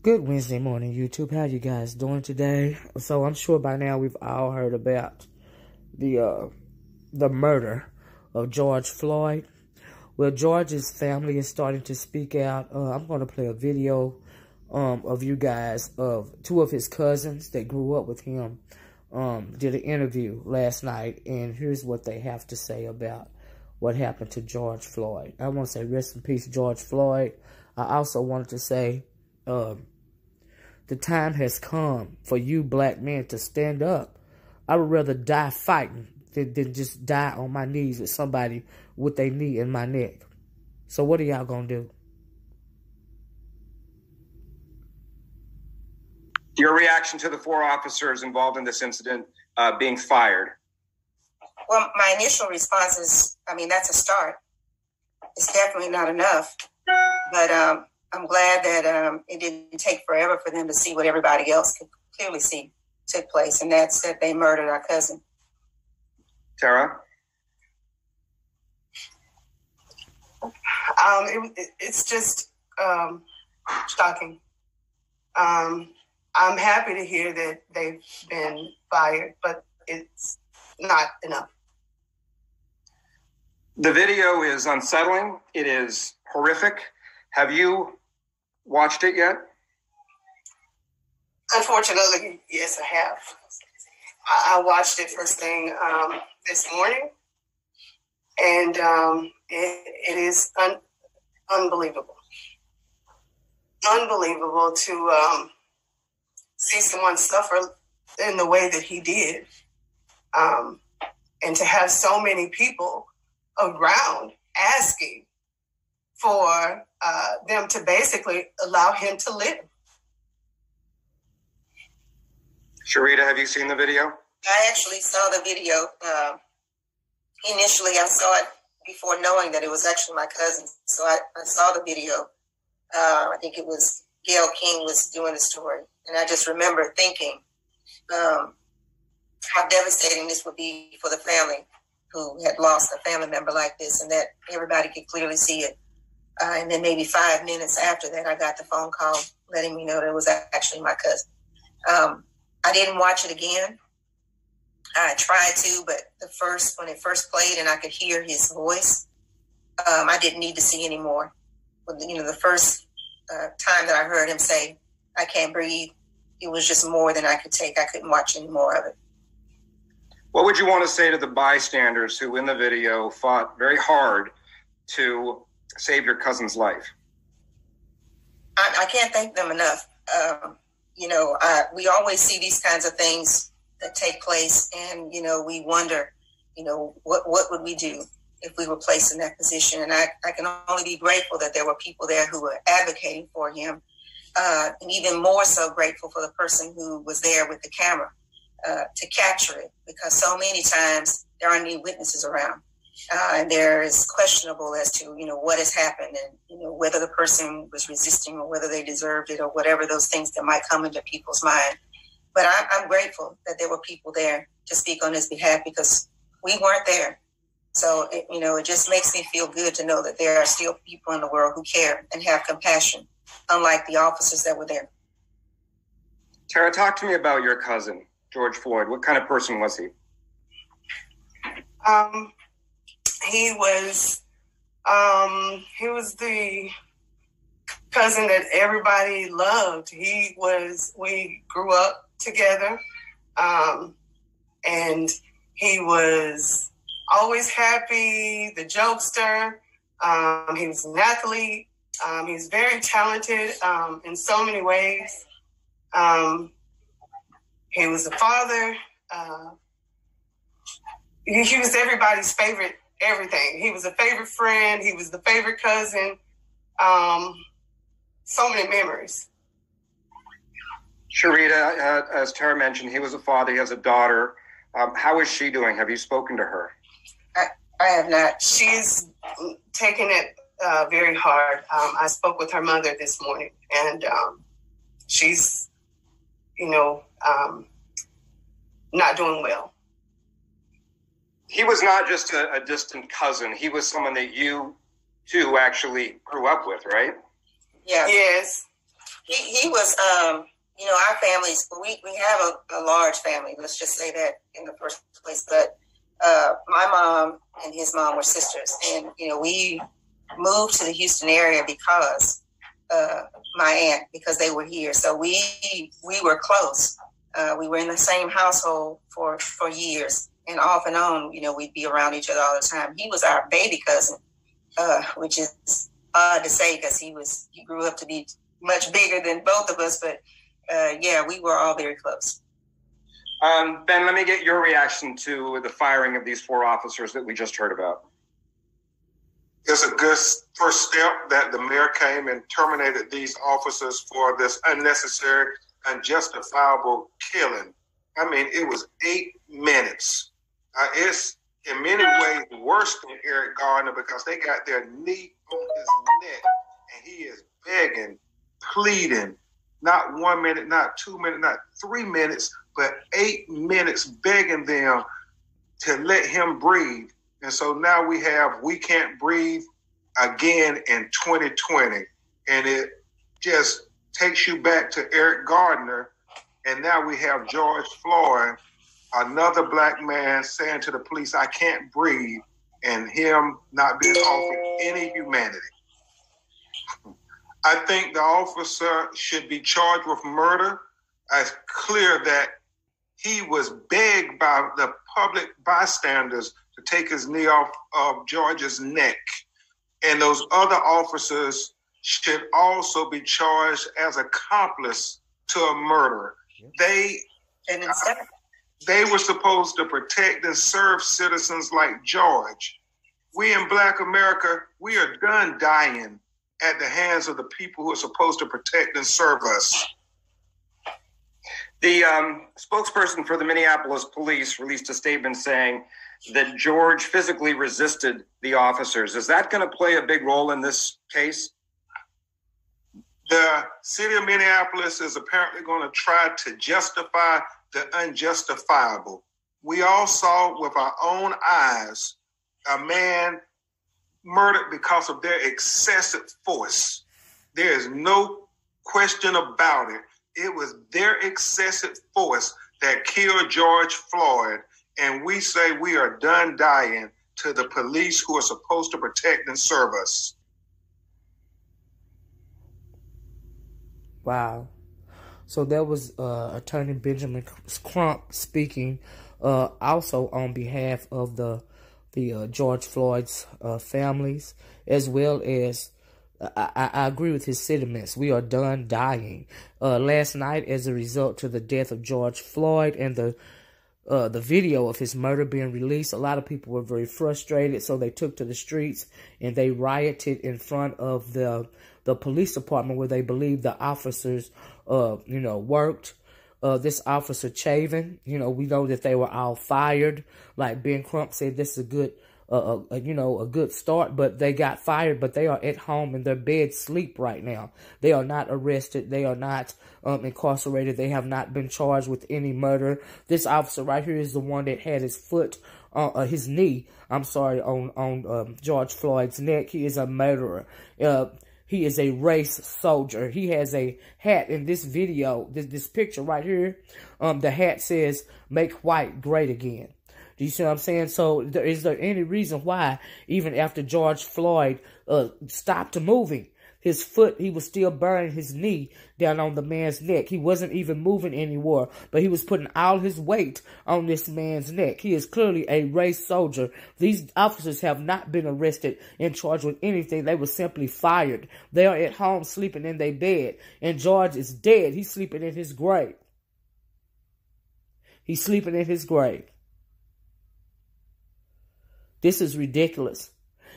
Good Wednesday morning, YouTube. How you guys doing today? So I'm sure by now we've all heard about the murder of George Floyd. Well, George's family is starting to speak out. I'm going to play a video of you guys of two of his cousins that grew up with him. Did an interview last night, and here's what they have to say about what happened to George Floyd. I want to say rest in peace, George Floyd. I also wanted to say the time has come for you black men to stand up. I would rather die fighting than just die on my knees with somebody with their knee in my neck. So what are y'all going to do? Your reaction to the 4 officers involved in this incident being fired? Well, my initial response is, that's a start. It's definitely not enough. But I'm glad that it didn't take forever for them to see what everybody else could clearly see took place, and that's that they murdered our cousin. Tara? It's just shocking. I'm happy to hear that they've been fired, but it's not enough. The video is unsettling. It is horrific. Have you watched it yet? Unfortunately, yes, I have. I watched it first thing this morning, and it is unbelievable. Unbelievable to see someone suffer in the way that he did, and to have so many people around asking for them to basically allow him to live. Sharita, have you seen the video? I actually saw the video. Initially, I saw it before knowing that it was actually my cousin. So I saw the video. I think it was Gail King was doing the story. And I just remember thinking how devastating this would be for the family who had lost a family member like this, and that everybody could clearly see it. And then maybe 5 minutes after that, I got the phone call letting me know that it was actually my cousin. I didn't watch it again. I tried to, but when it first played and I could hear his voice, I didn't need to see any more. The first time that I heard him say, "I can't breathe," it was just more than I could take. I couldn't watch any more of it. What would you want to say to the bystanders who in the video fought very hard to save your cousin's life? I can't thank them enough. We always see these kinds of things that take place, and, we wonder, what would we do if we were placed in that position? And I can only be grateful that there were people there who were advocating for him, and even more so grateful for the person who was there with the camera to capture it, because so many times there aren't any witnesses around. And there is questionable as to, what has happened, and, whether the person was resisting or whether they deserved it or whatever those things that might come into people's mind. But I'm grateful that there were people there to speak on his behalf, because we weren't there. So, it just makes me feel good to know that there are still people in the world who care and have compassion, unlike the officers that were there. Tara, talk to me about your cousin, George Floyd. What kind of person was he? He was the cousin that everybody loved. We grew up together, and he was always happy, the jokester. He was an athlete. He was very talented in so many ways. He was a father. He was everybody's favorite everything. He was a favorite friend. He was the favorite cousin. So many memories. Sharita, as Tara mentioned, he was a father. He has a daughter. How is she doing? Have you spoken to her? I have not. She's taken it very hard. I spoke with her mother this morning, and she's, not doing well. He was not just a distant cousin. He was someone that you two actually grew up with, right? Yeah. Yes. He was, you know, our families, we have a large family. Let's just say that in the first place. But my mom and his mom were sisters. And, you know, we moved to the Houston area because my aunt, because they were here. So we were close. We were in the same household for years. And off and on, you know, we'd be around each other all the time. He was our baby cousin, which is odd to say because he grew up to be much bigger than both of us. But yeah, we were all very close. Ben, let me get your reaction to the firing of these 4 officers that we just heard about. It's a good first step that the mayor came and terminated these officers for this unnecessary, unjustifiable killing. I mean, it was 8 minutes. It's in many ways worse than Eric Gardner because they got their knee on his neck and he is begging, pleading, not 1 minute, not 2 minutes, not 3 minutes, but 8 minutes begging them to let him breathe. And so now we can't breathe again in 2020. And it just takes you back to Eric Gardner. And now we have George Floyd, another black man saying to the police, I can't breathe, and him not being offered any humanity. I think the officer should be charged with murder. It's clear that he was begged by the public bystanders to take his knee off of George's neck. And those other officers should also be charged as accomplice to a murder. They were supposed to protect and serve citizens like George. We in Black America, we are done dying at the hands of the people who are supposed to protect and serve us. The spokesperson for the Minneapolis police released a statement saying that George physically resisted the officers. Is that going to play a big role in this case? The city of Minneapolis is apparently going to try to justify the unjustifiable. We all saw with our own eyes a man murdered because of their excessive force. There is no question about it. It was their excessive force that killed George Floyd. And we say we are done dying to the police who are supposed to protect and serve us. Wow. So there was Attorney Benjamin Crump speaking also on behalf of the George Floyd's families, as well as I agree with his sentiments. We are done dying. Last night, as a result to the death of George Floyd and the video of his murder being released, a lot of people were very frustrated, so they took to the streets and they rioted in front of the police department where they believe the officers, worked. This officer Chavin, we know that they were all fired. Like Ben Crump said, this is a good start, but they got fired, but they are at home in their bed sleep right now. They are not arrested. They are not incarcerated. They have not been charged with any murder. This officer right here is the one that had his knee on George Floyd's neck. He is a murderer. He is a race soldier. He has a hat in this video, this picture right here. The hat says, "Make white great again." Do you see what I'm saying? So is there any reason why, even after George Floyd stopped moving, his foot, he was still burning his knee down on the man's neck. He wasn't even moving anymore, but he was putting all his weight on this man's neck. He is clearly a race soldier. These officers have not been arrested and charged with anything. They were simply fired. They are at home sleeping in their bed, and George is dead. He's sleeping in his grave. He's sleeping in his grave. This is ridiculous.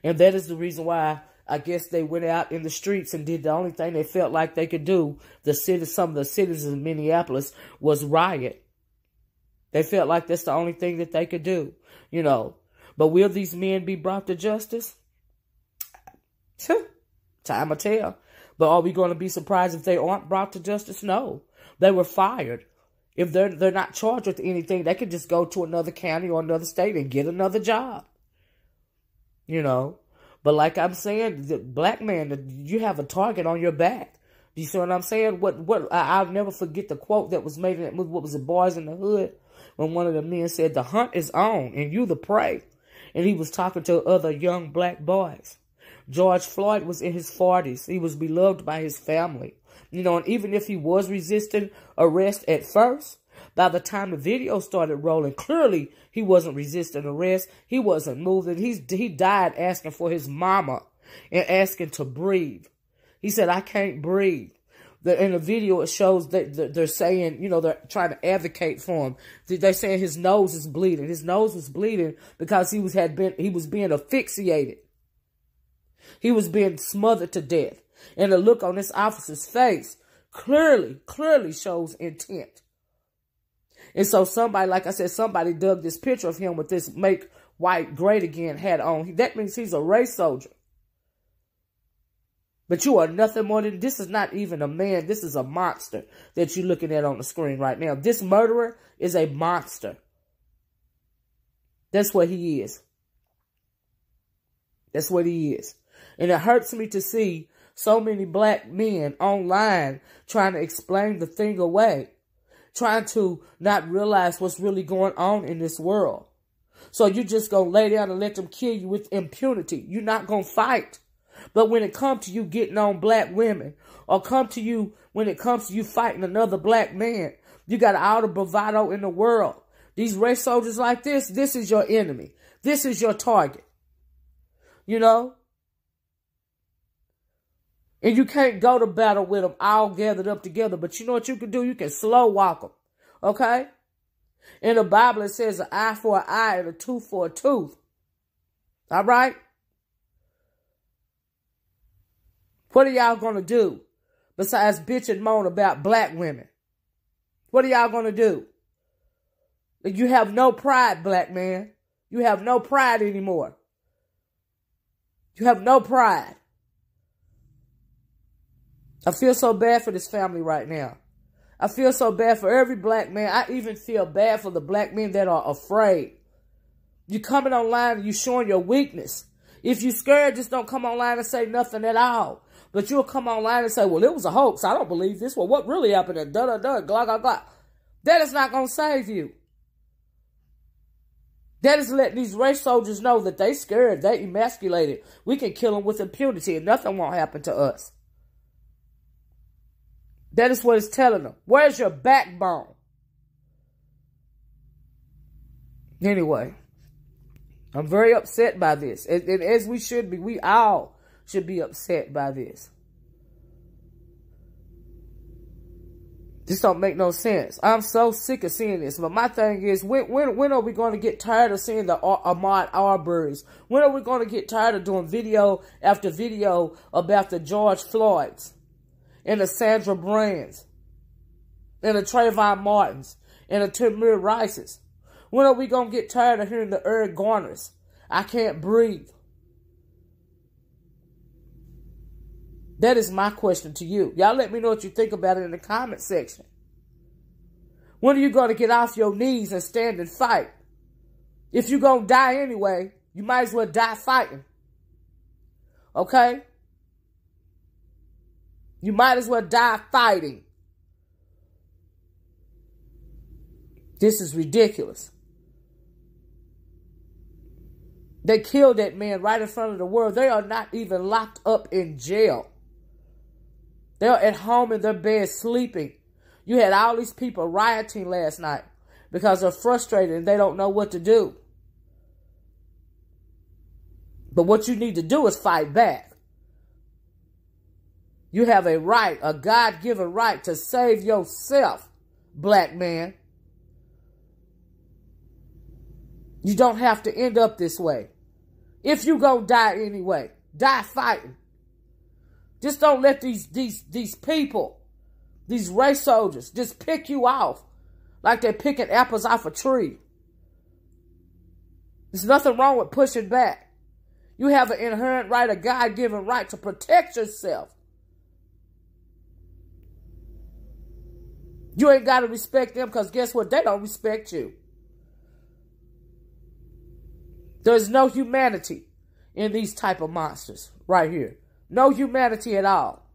And that is the reason why I guess they went out in the streets and did the only thing they felt like they could do. Some of the citizens of Minneapolis was riot. They felt like that's the only thing that they could do, But will these men be brought to justice? Time will tell. But are we going to be surprised if they aren't brought to justice? No. They were fired. If they're not charged with anything, they could just go to another county or another state and get another job. But like I'm saying, the black man, you have a target on your back. Do you see what I'm saying? I'll never forget the quote that was made in that movie. What was it, Boys in the Hood? When one of the men said, "The hunt is on and you the prey." And he was talking to other young black boys. George Floyd was in his 40s. He was beloved by his family. You know, and even if he was resisting arrest at first, by the time the video started rolling, clearly he wasn't resisting arrest. He wasn't moving. He died asking for his mama and asking to breathe. He said, "I can't breathe." In the video, it shows that they're saying, you know, they're trying to advocate for him. They're saying his nose is bleeding. His nose was bleeding because he was being asphyxiated. He was being smothered to death. And the look on this officer's face clearly shows intent. And so somebody, like I said, somebody dug this picture of him with this "Make White Great Again" hat on. That means he's a race soldier. But you are nothing more than, this is not even a man. This is a monster that you're looking at on the screen right now. This murderer is a monster. That's what he is. That's what he is. And it hurts me to see so many black men online trying to explain the thing away. Trying to not realize what's really going on in this world. So you just gonna lay down and let them kill you with impunity. You're not gonna fight. But when it comes to you getting on black women, or when it comes to you fighting another black man, you got all the bravado in the world. These race soldiers like this is your enemy. This is your target. You know? And you can't go to battle with them all gathered up together. But you know what you can do? You can slow walk them. Okay? In the Bible, it says an eye for an eye and a tooth for a tooth. All right? What are y'all going to do besides bitch and moan about black women? What are y'all going to do? You have no pride, black man. You have no pride anymore. You have no pride. I feel so bad for this family right now. I feel so bad for every black man. I even feel bad for the black men that are afraid. You coming online and you showing your weakness. If you scared, just don't come online and say nothing at all. But you'll come online and say, "Well, it was a hoax. I don't believe this. Well, what really happened?" And blah, blah, blah. That is not going to save you. That is letting these race soldiers know that they scared, they emasculated. We can kill them with impunity and nothing won't happen to us. That is what it's telling them. Where's your backbone? Anyway, I'm very upset by this. And as we should be, we all should be upset by this. This don't make no sense. I'm so sick of seeing this. But my thing is, when are we going to get tired of seeing the Ahmaud Arbery's? When are we going to get tired of doing video after video about the George Floyds and the Sandra Brands and the Trayvon Martins and the Tamir Rices? When are we going to get tired of hearing the Eric Garners? I can't breathe. That is my question to you. Y'all let me know what you think about it in the comment section. When are you going to get off your knees and stand and fight? If you're going to die anyway, you might as well die fighting. Okay? You might as well die fighting. This is ridiculous. They killed that man right in front of the world. They are not even locked up in jail. They're at home in their bed sleeping. You had all these people rioting last night because they're frustrated and they don't know what to do. But what you need to do is fight back. You have a right, a God-given right to save yourself, black man. You don't have to end up this way. If you go die anyway, die fighting. Just don't let these people, these race soldiers, just pick you off like they're picking apples off a tree. There's nothing wrong with pushing back. You have an inherent right, a God-given right to protect yourself. You ain't got to respect them because guess what? They don't respect you. There's no humanity in these type of monsters right here. No humanity at all.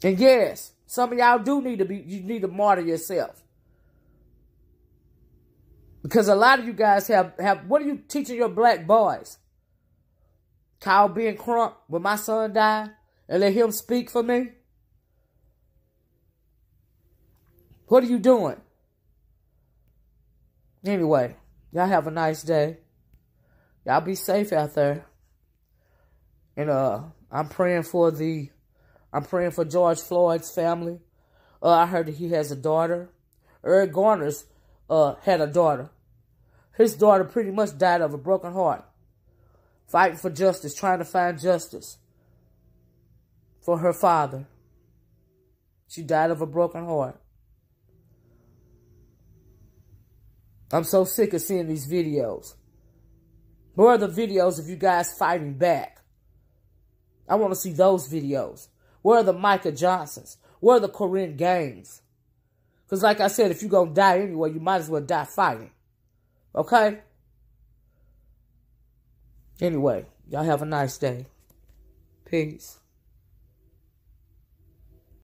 And yes, some of y'all do need you need to martyr yourself. Because a lot of you guys have, what are you teaching your black boys? Kyle being Crump when my son died and let him speak for me? What are you doing? Anyway, y'all have a nice day. Y'all be safe out there. And I'm praying for George Floyd's family. I heard that he has a daughter. Eric Garner's had a daughter. His daughter pretty much died of a broken heart. Fighting for justice, trying to find justice for her father. She died of a broken heart. I'm so sick of seeing these videos. Where are the videos of you guys fighting back? I want to see those videos. Where are the Micah Johnsons? Where are the Corinne Gaines? Because like I said, if you're going to die anyway, you might as well die fighting. Okay? Anyway, y'all have a nice day. Peace.